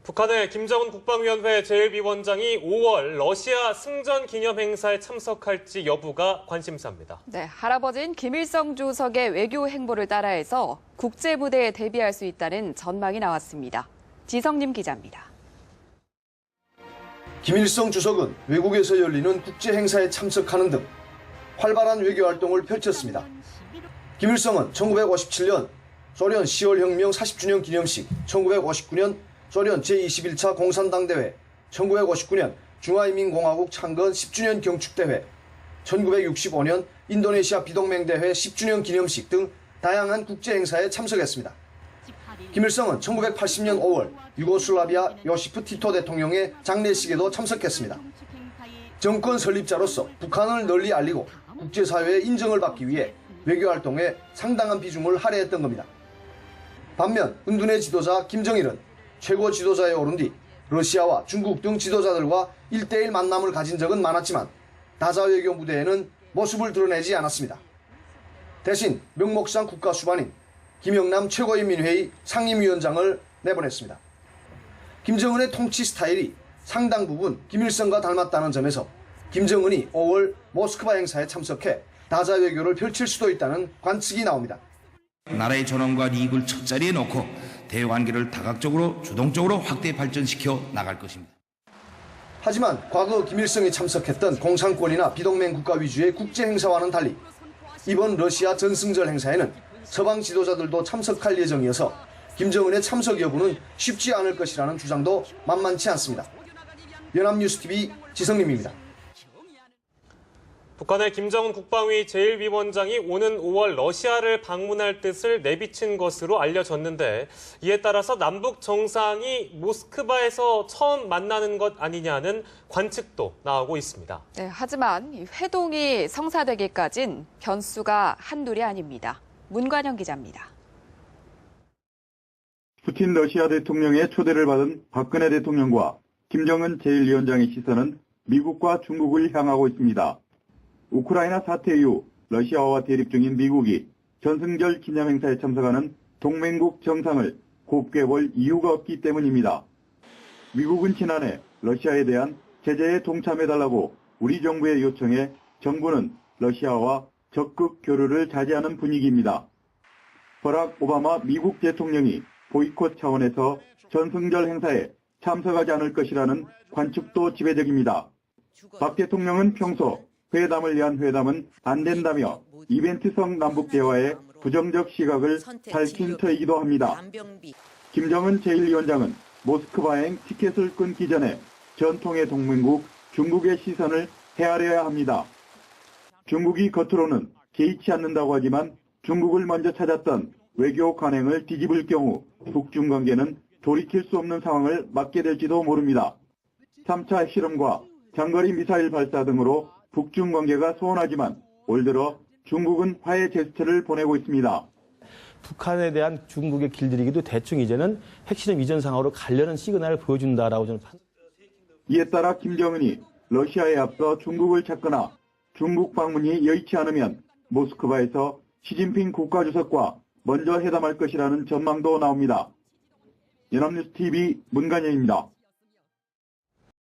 북한의 김정은 국방위원회 제1비원장이 5월 러시아 승전 기념 행사에 참석할지 여부가 관심사입니다. 네, 할아버지인 김일성 주석의 외교 행보를 따라해서 국제 무대에 대비할 수 있다는 전망이 나왔습니다. 지성님 기자입니다. 김일성 주석은 외국에서 열리는 국제 행사에 참석하는 등 활발한 외교 활동을 펼쳤습니다. 김일성은 1957년 소련 10월 혁명 40주년 기념식, 1959년 소련 제21차 공산당대회, 1959년 중화인민공화국 창건 10주년 경축대회, 1965년 인도네시아 비동맹대회 10주년 기념식 등 다양한 국제행사에 참석했습니다. 김일성은 1980년 5월 유고슬라비아 요시프 티토 대통령의 장례식에도 참석했습니다. 정권 설립자로서 북한을 널리 알리고 국제사회의 인정을 받기 위해 외교활동에 상당한 비중을 할애했던 겁니다. 반면 은둔의 지도자 김정일은 최고 지도자에 오른 뒤 러시아와 중국 등 지도자들과 1대1 만남을 가진 적은 많았지만 다자외교 무대에는 모습을 드러내지 않았습니다. 대신 명목상 국가수반인 김영남 최고인민회의 상임위원장을 내보냈습니다. 김정은의 통치 스타일이 상당 부분 김일성과 닮았다는 점에서 김정은이 5월 모스크바 행사에 참석해 다자외교를 펼칠 수도 있다는 관측이 나옵니다. 나라의 존엄과 이익을 첫자리에 놓고 대외관계를 다각적으로 주동적으로 확대 발전시켜 나갈 것입니다. 하지만 과거 김일성이 참석했던 공산권이나 비동맹 국가 위주의 국제 행사와는 달리 이번 러시아 전승절 행사에는 서방 지도자들도 참석할 예정이어서 김정은의 참석 여부는 쉽지 않을 것이라는 주장도 만만치 않습니다. 연합뉴스TV 지성림입니다. 북한의 김정은 국방위 제1비원장이 오는 5월 러시아를 방문할 뜻을 내비친 것으로 알려졌는데 이에 따라서 남북 정상이 모스크바에서 처음 만나는 것 아니냐는 관측도 나오고 있습니다. 네, 하지만 회동이 성사되기까진 변수가 한둘이 아닙니다. 문관영 기자입니다. 푸틴 러시아 대통령의 초대를 받은 박근혜 대통령과 김정은 제1위원장의 시선은 미국과 중국을 향하고 있습니다. 우크라이나 사태 이후 러시아와 대립 중인 미국이 전승절 기념행사에 참석하는 동맹국 정상을 곱게 볼 이유가 없기 때문입니다. 미국은 지난해 러시아에 대한 제재에 동참해달라고 우리 정부에 요청해 정부는 러시아와 적극 교류를 자제하는 분위기입니다. 버락 오바마 미국 대통령이 보이콧 차원에서 전승절 행사에 참석하지 않을 것이라는 관측도 지배적입니다. 박 대통령은 평소 회담을 위한 회담은 안 된다며 이벤트성 남북대화에 부정적 시각을 밝힌 터이기도 합니다. 김정은 제1위원장은 모스크바행 티켓을 끊기 전에 전통의 동맹국 중국의 시선을 헤아려야 합니다. 중국이 겉으로는 개의치 않는다고 하지만 중국을 먼저 찾았던 외교 관행을 뒤집을 경우 북중 관계는 돌이킬 수 없는 상황을 맞게 될지도 모릅니다. 3차 핵실험과 장거리 미사일 발사 등으로 북중 관계가 소원하지만 올 들어 중국은 화해 제스처를 보내고 있습니다. 북한에 대한 중국의 길들이기도 대충 이제는 핵실험 이전 상황으로 가려는 시그널을 보여준다라고 저는 이에 따라 김정은이 러시아에 앞서 중국을 찾거나 중국 방문이 여의치 않으면 모스크바에서 시진핑 국가주석과 먼저 회담할 것이라는 전망도 나옵니다. 연합뉴스TV 문관영입니다.